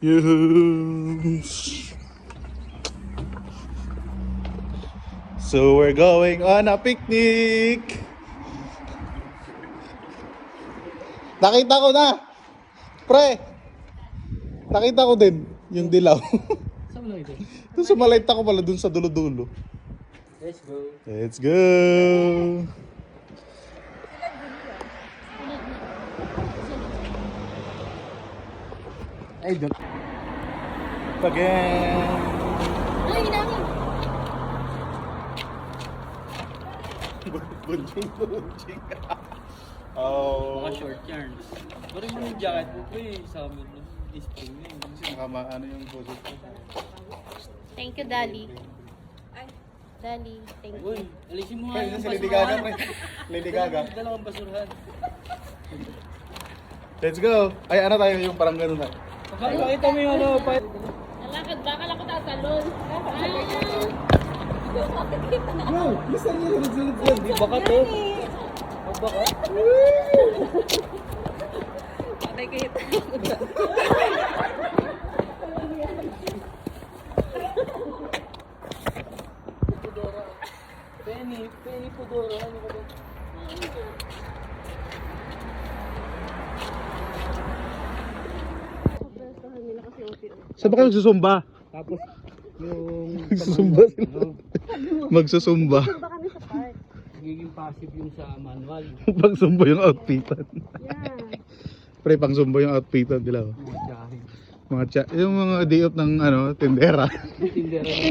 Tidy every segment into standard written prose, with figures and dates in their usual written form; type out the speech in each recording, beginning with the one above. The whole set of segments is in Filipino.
Yes. So we're going on a picnic. Nakita ko na. Pre. Nakita ko din yung dilaw. Saan mo ito? Doon sumalita ko pala dun sa dulo-dulo. Let's go. Let's go. Ay, doon. Again. Ay, namin. Bunching. Oh. Mga short yarns. Pero yung jacket mo pre, summer na. Spring na yun. Kasi ano yung budget ko. Thank you, Dali. Dali, thank you. Uy, alisin mo nga Pre, yung si Lady Gaga, pre. Lady Gaga. Dalawang basurahan. Let's go. Ay, ano tayo yung parang ganun na. Pakita mo yung ano, pa. Nalakad ba? Kala ko tatalon. Bro, listen nyo, sunod-sunod. Di baka to. O baka? Patay kayo. Pudora. Penny Pudora. Ano ka ba? Saan ba kayo nagsusumba? Tapos, yung... Nagsusumba sila. Magsusumba. Magiging passive yung sa manual. Pang sumba yung outfitan. Yeah. Pre, pang sumba yung outfitan nila. Mga jahin. Yung mga day off ng tindera. Tindera na.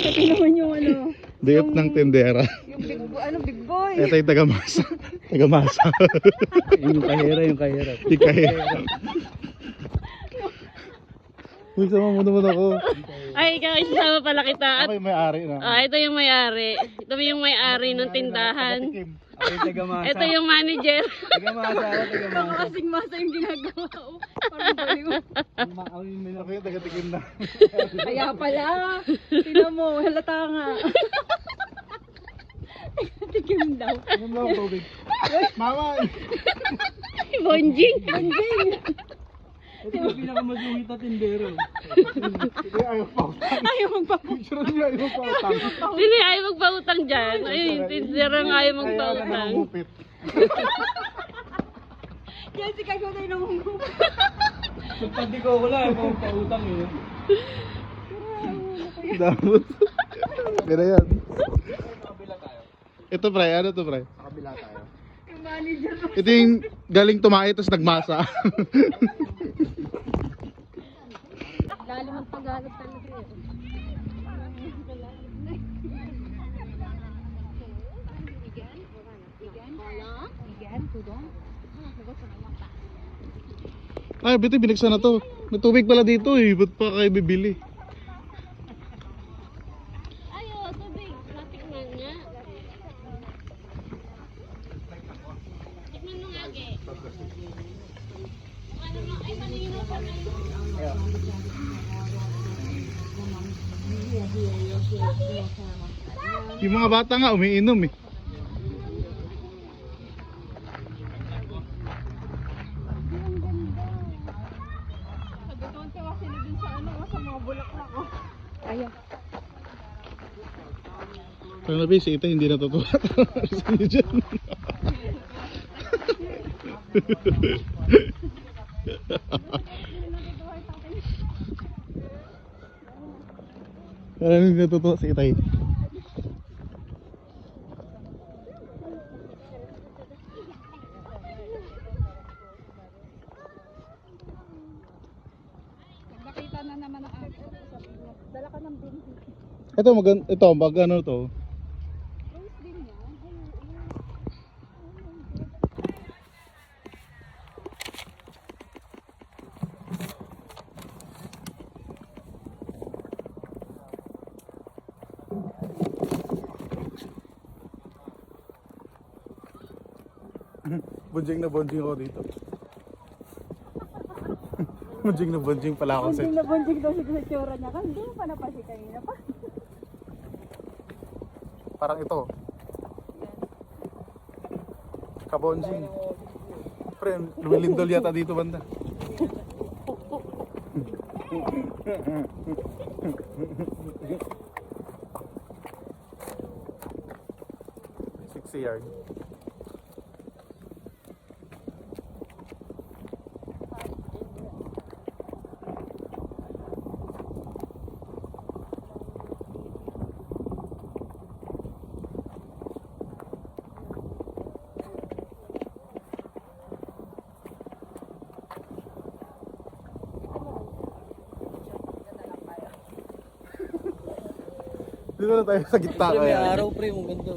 Ito naman yung ano, Day off ng tindera. yung big boy. Ito yung tagamasa. Tagamasa. Yung kahera. Di kaya. Uy, sama mo naman ako. Ay, ikaw, isasama pala kita. Ako yung may-ari na. Ito yung may-ari. Ito yung may-ari ng tindahan. Ay, taga-masa. Ito yung manager. Taga-masa ako, taga-masa. Kasing masa yung ginagawa ko. Parang baliw. Ako yung taga-tikim na. Kaya pala. Tingnan mo, halata nga. Tikim daw. Ano mo lang tubig? Mama! Bonjing. Ito yung pinakamadungit na tindero. Hindi, ayaw pa utang. Ayaw magpautang. Picture niya, ayaw pa utang. Sino yung ayaw magpautang dyan? Ayun, tindera nga ayaw magpautang. Nangungupit. Yan si Kago na yung nangungupit. Pagpandi ko wala, kung pautang eh. Damot. Ganda yan. Kabila tayo. Ito pre, ano to pre? Kabila tayo. Yung manager. Ito yung galing tumae tapos nagmasa. Lalim ang Tagalog talaga yun. Ay, bito binigsan na to. May tubig pala dito eh. Ba't pa kayo bibili? Ayo, tubig. Natikman niya. Tikman mo nga, Ge. Ano mo? Ay, paningin pa na yun. Yung mga bata nga umiinom eh. Sabi ko, tawa sila dun sa ano, sa mga bulaklak ko. Ayaw. Parang nabi, si Ita hindi natutuwa. Saan niyo dyan? Parang hindi natutuwa si Itay. Nakita na naman ang ako. Dala ka ng bin. Ito, mag ano to? Rose din yan. Bunjing na bunjing ako dito. Bunjing na bunjing pala ako sa... Bonjing na bonjing daw siya sa tsura niya. Kasi hindi mo pa napansin kanina pa. Parang ito. Kabonjing. Pre, lumilindol yata dito banda. Yard. Dito na tayo sa gitna Pre, may kaya. araw pre, ang ganda.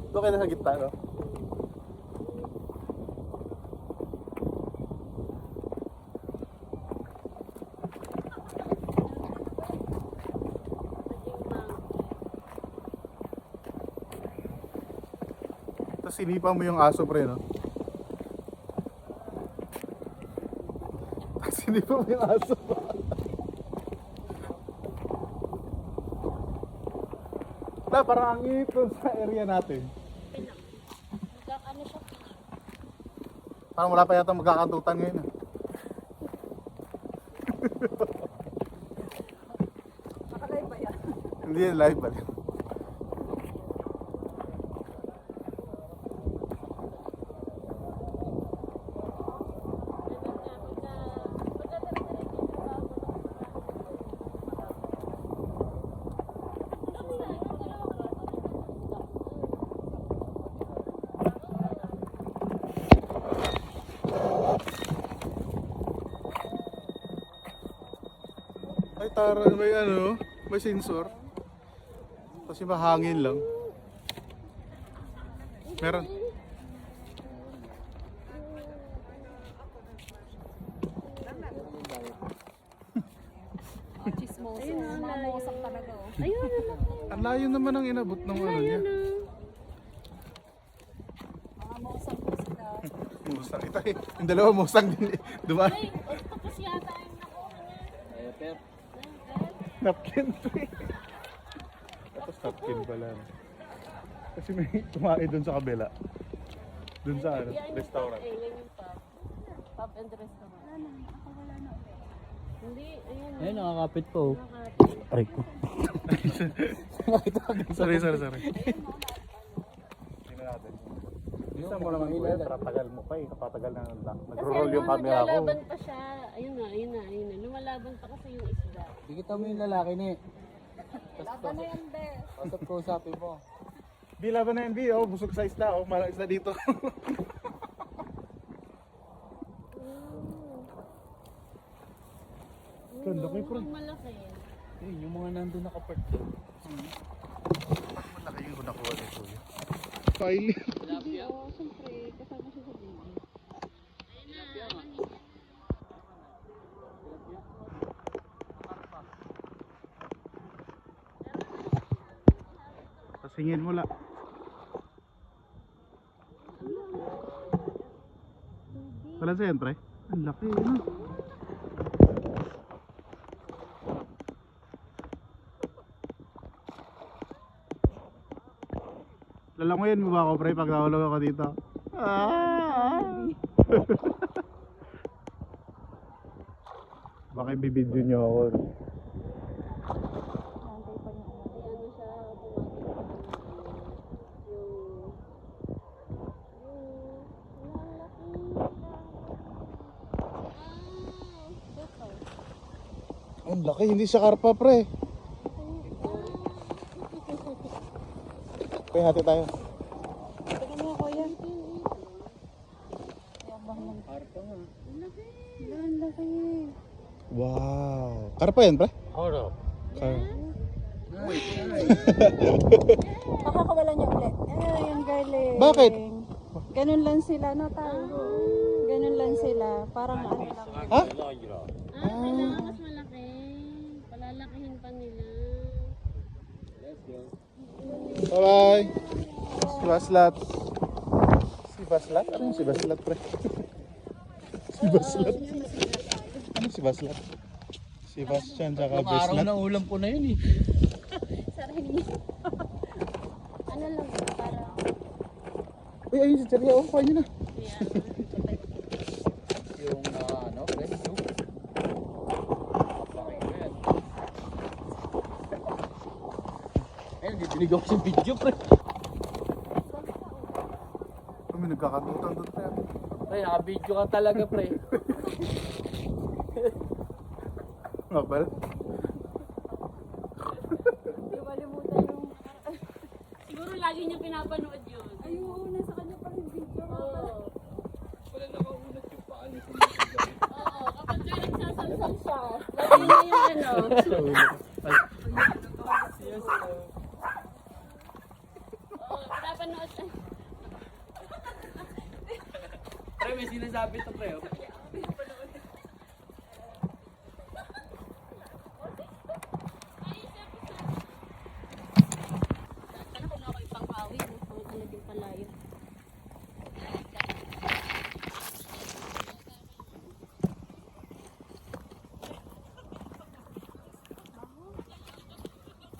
Dito kayo na sa gitna, no? Tapos sinipa mo yung aso pre, no? Tapos sinipa mo yung aso. Na, parang ang init dun sa area natin. Ano siya? Parang wala pa yata magkakantutan ngayon. Nakalive ba yan? Hindi yan live ba? Ay tara, may ano, may sensor. Kasi mahangin lang. Meron. Chismoso. Mamosak talaga oh. Ayun, Ang layo naman ang inabot ng ano niya. mga mosak po sila. Musang ito eh. Yung dalawa musang din eh. Dumaan. Octopus yata yung nakuha niya. Ay, pero. Napkin to eh. Tapos napkin pala. Kasi may tumae dun sa kabila. Dun sa ano, restaurant. Eh, yan yung pub. Pub and restaurant. Wala na. Ako wala na ulit. Hindi, ayun. Ayun, nakakapit po. Nakakapit. Aray ko. Sorry. Tingnan natin. Isa mo naman kuya, tagal mo pa eh. Kapatagal na nag-roll yung camera ko. Lumalaban pa siya. Ayun na. Lumalaban pa kasi yung isda. Dikita mo yung lalaki ni. Laban na yan, be. Pasok ko usapin mo. Bi, laban na yan, Bi. Oh, busog sa isda. Oh, malang isda dito. Ganda ko yung Malaki. Ayun, yung mga nandun nakapart doon. malaki yung nakuha ni Kuya. Piley. Hindi, oh, siyempre. Kasama siya sa baby. Pasingin mo la. Wala sa yan, pre? Ang laki, ano? Lalangoyin mo ba ako, pre, pag nahulog ako dito? Baka ibibidyo nyo ako. Ang laki, hindi siya karpa, pre. Kaya hati tayo. Tingnan mo, kuya. Harpa nga. Ang laki. Wow. Karpa yan, pre? Harap. Pakakawala niya ulit. Ay, ang galing. Bakit? Ganun lang sila, no, tayo. Ganun lang sila. Parang ano lang. Ha? Kailangan mas malaki. Palalakihin pa nila. Bye-bye. Si Baslat. Si Baslat? Ano yung si Baslat, pre? Si Baslat? Ano si Baslat? Si Bastian tsaka Yung araw Baslat. na ulam ko na yun eh. Sarili. Ano lang, para... Uy, ayun si Cheria. Oh, kain nyo na. Yung ano, fresh soup. Eh, didinig ako sa video, pre. Kami nagkakantutan doon pre. Pre, naka-video ka talaga, pre. Ngabal. Hindi malimutan yung... Siguro lagi niya pinapanood yun. Ay, oo, nasa kanya pa rin video. Oo. Wala nakaunat yung paan ni Oo, kapag kayo nagsasalsal siya, lagi niya yung ano. Oo, pinapanood siya. Pre, may sinasabi to, pre. Oh. Sana kung ako ipang kawi, huwag ka naging palayo.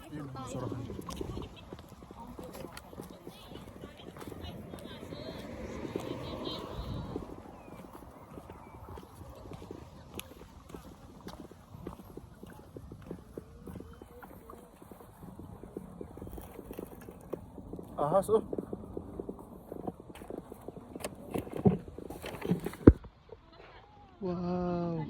Ayun, masarapan. Ahas oh. Wow.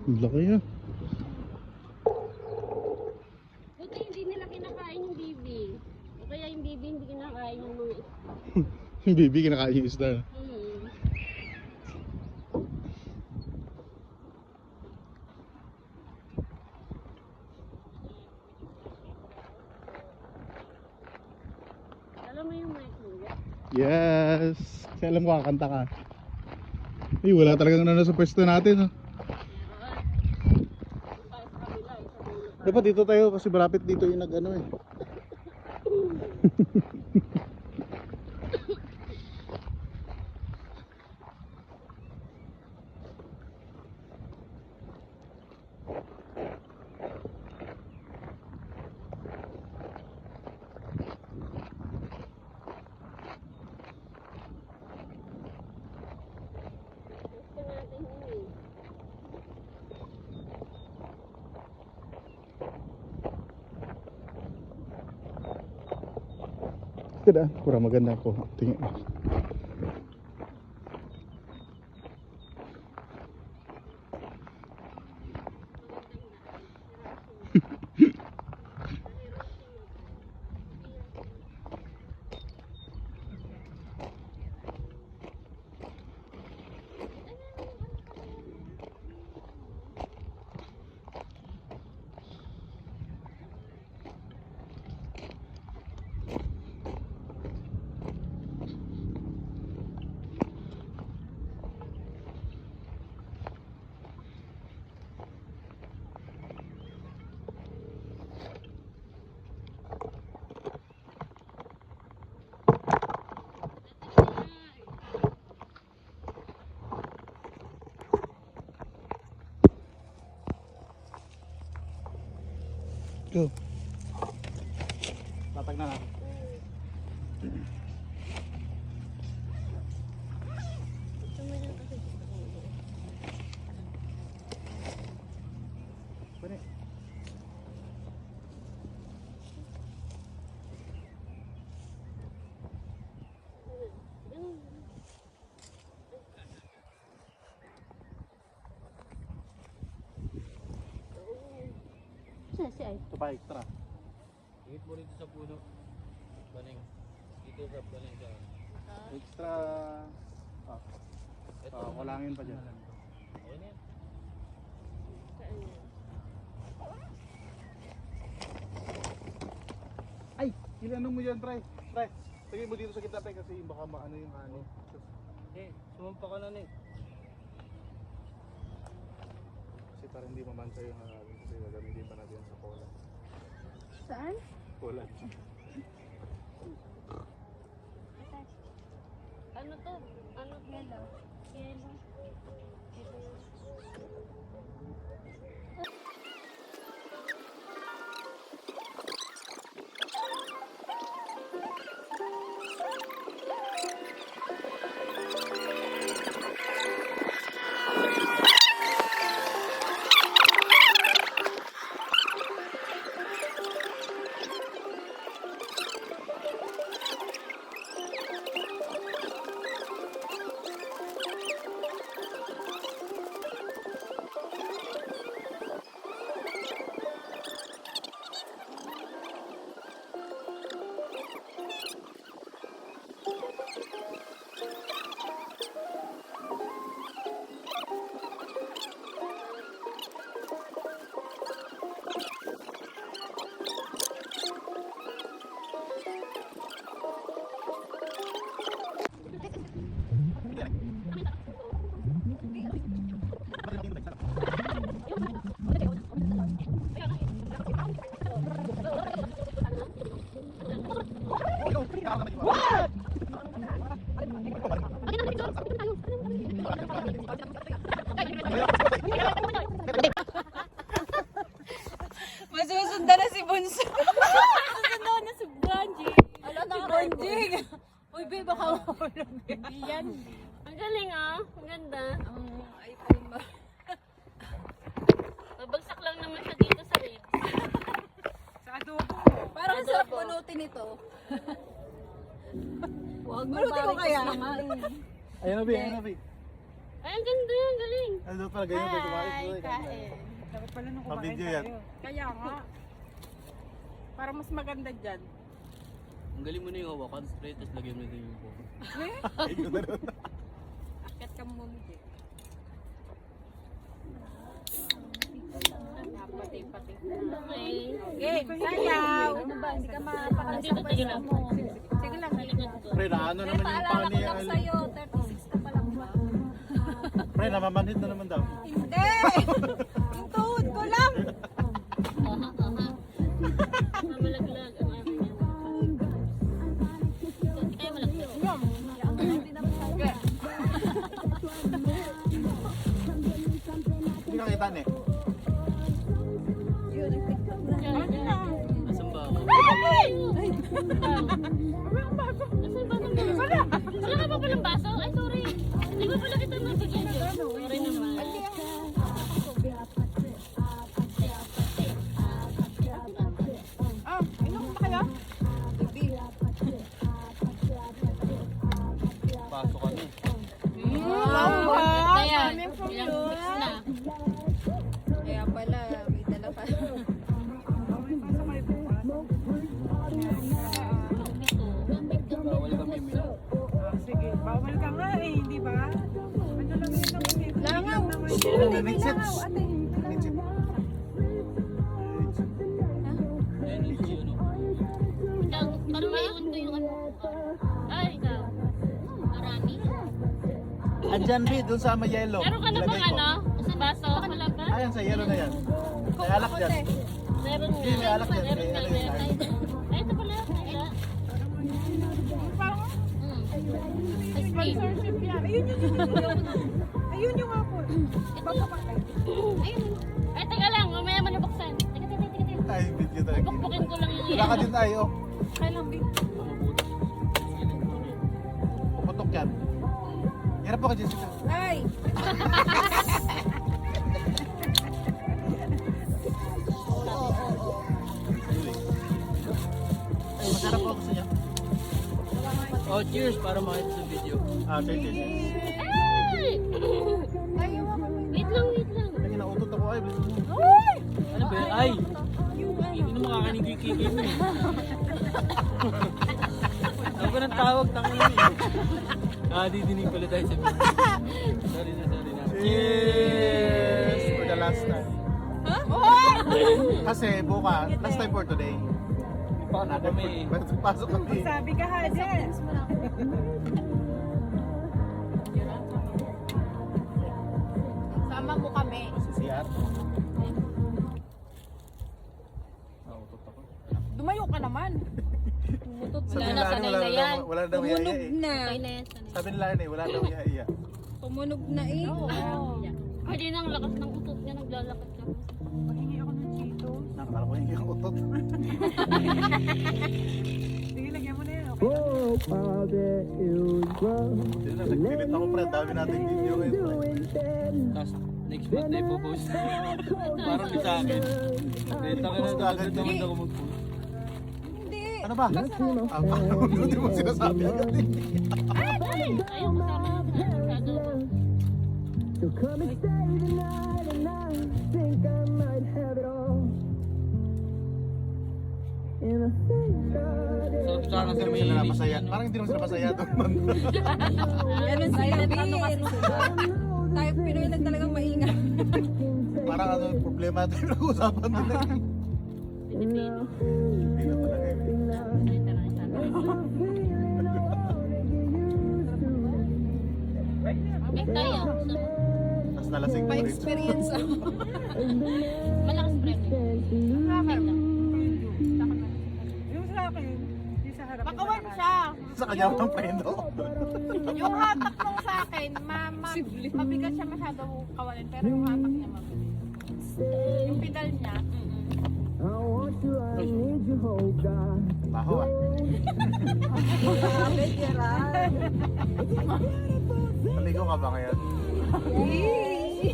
Ang laki ah. Buti hindi nila kinakain yung bibi. O kaya yung bibi hindi kinakain yung mga Yung baby kinakain yung isda. Alam mo yung mic mo? Yes. Kasi alam ko kakanta ka. Eh, wala talagang nano sa pwesto natin. Oh. Dapat dito tayo kasi malapit dito yung nag-ano eh. Gusto natin yun eh. Ito na, kurang maganda po. Tingin. Go. Tatag na natin. Gusto mo lang kasi gusto ko. Pwede. Saan si Ay? Ito pa extra. Higit mo rito sa puno. Baning. Dito sa baning sa... Extra. Ah, Ito. kulangin pa dyan. Ayun yan. Saan yan? Ay! Ilanong mo yan, Pre. Pre, tagay mo dito sa gitna, Pre, kasi baka maano yung ano. Sumampa ka na, Nick. Kasi para hindi mamantay yung hangalin kasi gagamitin pa natin sa cola. Saan? Cola. Ano to? Ano? Yellow. Yellow. Masusundan na si Bunso. Susunod na si Brandy. Ala, naka-recording. Uy, babe, baka mahulog Yan. Ang galing ah. Ang ganda. ang iPhone ba? Mabagsak lang naman siya dito sa ribs. Parang ang sarap bunutin ito. Huwag bunutin ko kaya. Ayun na, Bi. Ayun na, Bi. Ay, ang ganda. Ang galing. Ano pala, ganyan tayo kumain. Kain. Dapat pala nung Pang kumain video tayo. yan. Kaya nga. Para mas maganda dyan. Ang galing mo na yung hawakan straight, tapos lagyan mo na din yung phone. Ayun na rin. Akit ka muna dyan. Pati-pati. Okay. Game, sayaw! Ano ba? Hindi ka Dito, mapakalasang tigil lang. mo. Sige lang. Pre, naano Pero naman yung paalala pang ko ni lang Al. sa'yo, 36 ka pa lang ba? Pre, namamanhid na naman daw. Hindi! Yung tuhod ko lang! Aha, aha. Mamalaglag ang aking yan. Hindi kayo malaglag. Hindi naman tayo. Hindi ka kita, ne? Yun, nag-tiktok na. Yan, yan. Nasaan ba ako? Nasaan ba ng baso? Wala ka pa palang baso? Ay, sorry. Hindi ko pala kita mabigyan yun. Sorry naman. Ah, inom ba kayo? Pasok ka na. Wow! Na yan. Coming from Ilang you. weeks na. Kaya pala, may dala pa. Bawal kami mila. Ah, sige, bawal ka nga eh, di ba? Ano lang yun naman eh. Langaw! Linitsits. Ate, Linitsits. Ayan yung si ano. Ikaw, parang maiwan ko yung ano. Ay, ikaw. Marami. Andyan, Bi, dun sa may yellow. Meron ka na bang Ilagay ko. ano? Sa baso? Wala ba? Ayan, sa yellow na yan. May alak dyan. Meron nga. Hindi, may alak yan. Meron May nga. ano Meron yun. tayo dyan. Ay, ito pala. Wala. Parang Spring. sponsorship yan. Ayun yun. Ayun yung ako. Baka pa kayo. Ayun. Ay, teka lang. Mamaya mo nabuksan. Teka, teka, teka, teka. Ay, video talaga. Bukbukin ko lang yung Wala ka din tayo. Kailang big. Puputok yan. Hirap po ka, Jessica. ay! Ay, masarap po gusto niya. Oh, cheers para makita sa video. Ah, sige, sige. Ay! Wait lang, wait lang. Ay, nautot ako. Ay, bilis mo. Ano ba yan? Ay! Hindi na makakanig yung kiki mo eh. Ako ba ng tawag? Tangan lang eh. Ah, didinig pala tayo sa video. Sorry na. Cheers! For the last time. Kasi bukas, last time for today. Paano kami? Pasok kami. Sabi ka ha, Jen. Sama mo kami. Si CR. Nautot ako. Dumayo ka naman. Sabi na, nila, sanay wala na na yan. daw, wala na daw iya eh. Na. Okay na yan. Sanay. Sabi nila eh, wala daw iya. Tumunog na eh. Pwede nang lakas ng utot niya, naglalakad ka. Maghingi ako ng Cheeto. Nakakala ko yung utot. Sige, lagyan mo na yan. Okay. Yun na, nag-delete ako pre, dami nating video ngayon pre. Tapos next month na ipopost. Parang di sa akin. Benta ka na agad naman ako mag-post. Hindi. Ano ba? Hindi mo sinasabi agad eh. Ayaw ko sa amin. Masyado. So, sana Hindi sa naman may sila inis napasaya. yan, no? Parang hindi naman sila masaya doon. Ganun sila, Bir. Tayo Pinoy lang talagang maingat. Parang ano yung problema natin nag-uusapan nila. Pilipino. Hindi na talaga eh. Salita lang sa akin. Okay, tayo. Tapos nalasing ko rin. Pa-experience ako. Malakas break. Okay lang. Yung sa akin, yung sa harap. Makawan siya. Sa kanya mo ng pendo. Yung hatak mo sa akin, mabigat siya masyado kawalin. Pero yung hatak niya mabilis. Yung pedal niya, Baho ah. Grabe, Gerard. Naligo ka ba ngayon?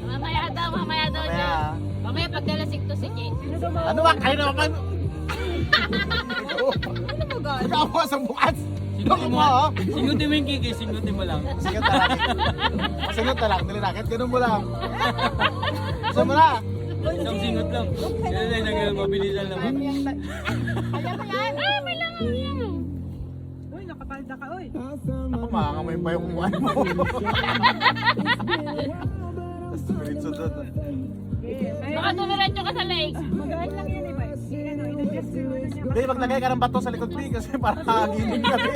Mamaya daw Mamaya siya. ah. Mamaya pagdalasig to si Jay. Ano ba? Kayo naman! Ano mo, God? Nakawa sa bukas! Singutin mo, oh. singutin mo yung kiki, singutin mo lang. Sigat na lang. Sigat na lang. Nilinakit. Ganun mo lang. Gusto mo na. Isang singot lang. Yan ay nag-mabilisan lang. alam mo yan. May langaw yan. Uy, nakapalda ka, uy. Ako makakamay pa yung kuwan mo. Tapos tumiritso doon. Baka tumiretso ka sa legs. Magaan lang yan, iba. Ano, in-adjust yung ano niya. Hindi, maglagay ka ng bato sa likod, P, kasi para kakaginin ka, P.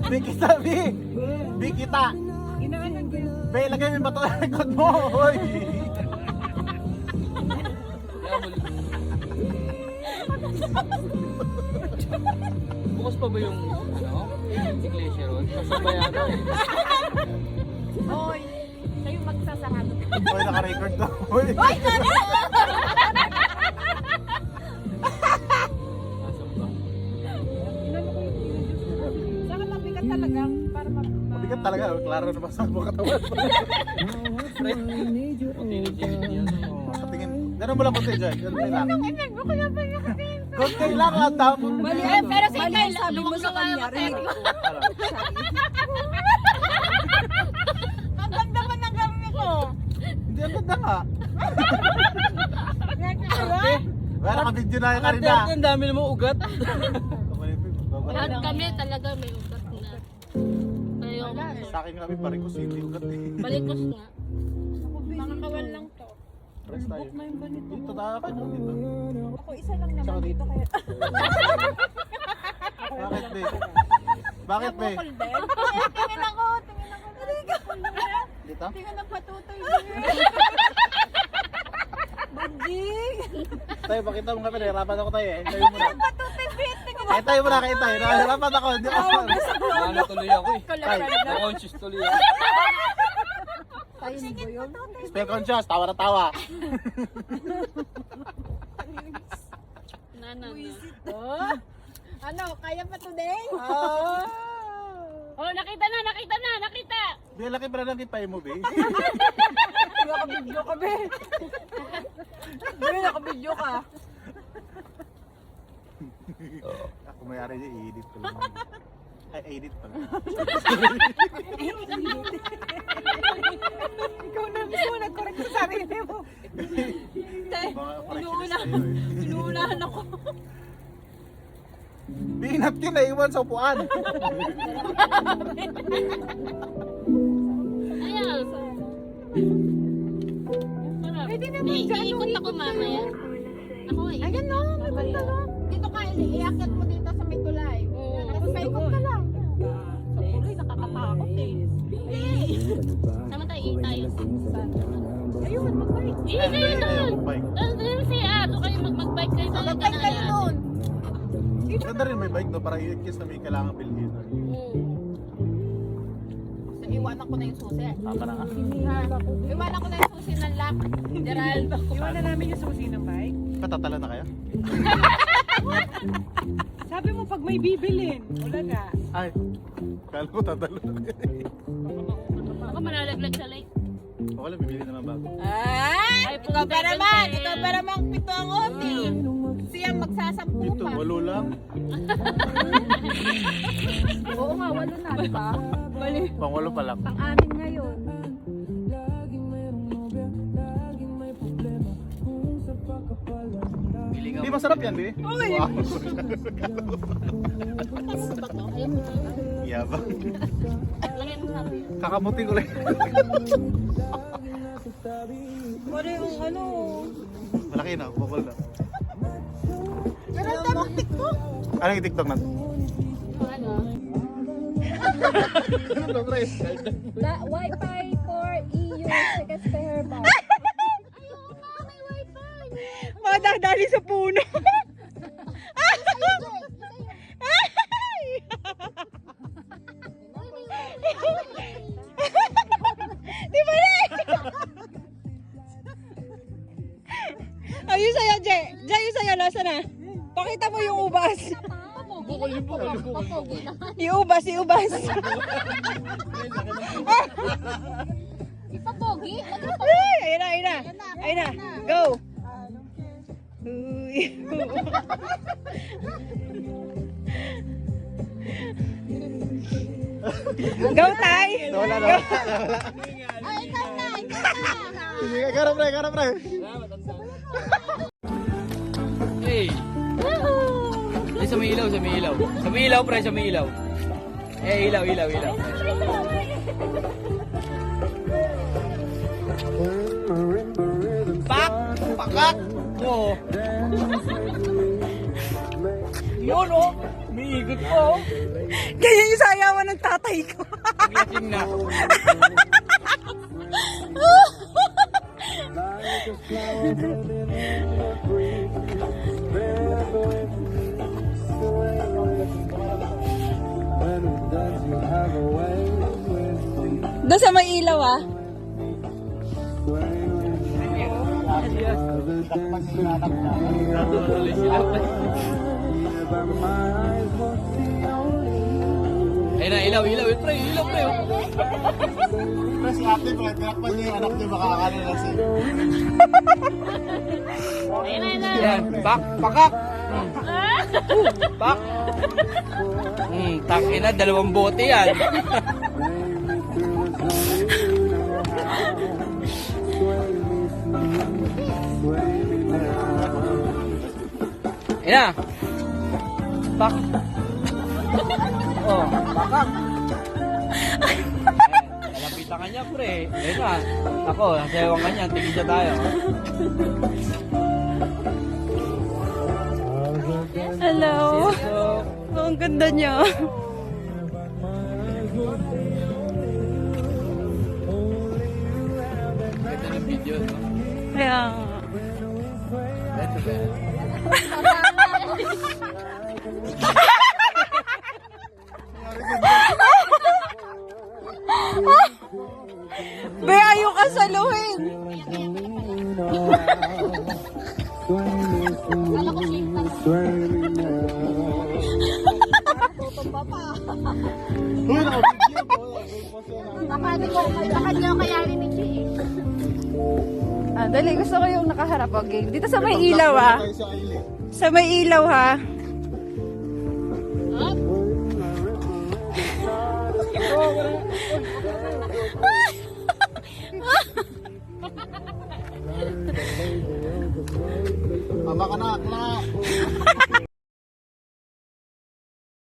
P, kita, P. P, kita. Inaanan ko yun. P, lagay mo yung bato sa likod mo. Hoy. Bukas pa ba yung, ano, iglesia ron? Kasabay ata eh. Hoy, siya yung magsasarado. Hoy, naka-record to. Hoy. Nasaan ba? Inano ko yung in-adjust ko. Saka mabigat talaga. Para Mabigat talaga. Klaro na basa mo katawan. Pre, matinit yan. Sa tingin. Ganun mo lang konti, Joy. Ganun mo lang. Konti lang, ang damo. Mali, Pero si mali Mel, ang sabi mo sa kanya. Rinig ko. Ang ganda pa ng gamit ko. Hindi, ang ganda nga. Arte. Wala naka-video na yung Arte, kanina. arte, ang dami namang ugat. Lahat kami talaga may ugat na. Ayaw. Sa akin kami parikos, hindi ugat eh. Balikos nga. Mga kawal lang to. Press tayo. Dito tayo ka, dito. Ako isa lang Tsaka naman dito kaya. Bakit, be? Bakit, be? Tingin ako. Dito? Tingin ng patutoy. Banjing! Tayo, pakita mo kami, nahirapan ako tayo eh. Tayo muna. Kahit tayo muna, kahit tayo. Nahirapan ako, hindi ako. Ano tuloy ako eh. Tayo, Na-conscious tuloy ako. Tayo ni Boyong. spell conscious, tawa na tawa. Nana. Oh, ano, kaya pa today? Oh, nakita na, nakita na, nakita. Di laki pa lang kipay mo, be. Nakabidyo ka, be. Be, nakabidyo ka. Ako may-ari niya, i-edit ko lang. Ay, edit pala. Ikaw na mismo nag-correct sa sarili mo. Mga correctionist kayo eh. Inuunahan ako. Binat yun, naiwan sa upuan. Ayan. Pwede naman dyan, Iikot ako mamaya. Ako eh. Ayan no, maganda no. Dito ka, iakyat mo dito sa may tulay. Tapos paikot ka lang. Tuloy, takot eh. Sama tayo, tayo. Ayun, mag-bike. Kayo doon. Bike. Doon si Ato kayo mag-bike kayo sa Mag-bike kayo noon. Ganda rin may bike no, para i-kiss na may kailangan bilhin. So, iwanan ko na yung susi. Tama na nga. Iwanan ko na yung susi ng lock. Gerald. Iwanan namin yung susi ng bike. Patatala na kaya? Sabi mo pag may bibilin, wala nga. Ay, kala ko tatalo na kaya. Baka malalaglag sa lake. Okay lang, bibili na lang bago. Ay, ikaw pa naman. Ikaw pa naman pito ang oti. Siyang magsasampu Ito, pa. walo lang. Oo nga, walo na, di ba? Mali. Pang walo pa lang. Pang-amin ngayon. Hindi masarap yan, di? Uy! Wow. Yabang. Lagyan mo sa Kakamutin ko lang. Ano yung ano? Malaki na, bukol na. Gerald, tama TikTok. Anong i-tiktok natin? ano. Ano, pre? The Wi-Fi for EU tickets to her bar. Madadali sa puno. Di ba rin? Ayun sa'yo, Je. Je, yung sa'yo, nasa na? Pakita mo yung ubas. Yung ubas, yung ubas. Ipapogi? Ayun na, ayun na. Ayun na. Go. Uy. Go, Tay. Wala na. Sige, karap pre. Hey! Eh, sa may ilaw, sa may ilaw. Sa may ilaw, pre, sa may ilaw. Eh, ilaw. Pakak! Oo. Yun, oh. Umiigot po, oh. Ganyan yung sayawan ng tatay ko. Lasing na. Doon sa may ilaw, ah. Natuloy sila. Ayun na, ilaw, pre. Pre, si ate, pre, tinakpan niya yung anak niya, baka akala na siya. Ayun na. Yan, pakak! Pak! Tangina, 2 bote yan. Yan na. Pak! Oh, pakak! Nalapitan ka niya, pre. Ayun na. Ako, nasayawan ka niya. Tingin siya tayo. Hello. So, Oh, ang ganda niya. ganda ng video, no? Kaya nga. Ito ba yan? Be, ayaw ka saluhin. Uy, naka-video po. Baka di ako kayari ni Chi. Ah, dali, gusto ko yung nakaharap. Okay. Dito sa may ilaw, ah. Tayo sa island. Sa may ilaw, ha. Tama ka na, akla.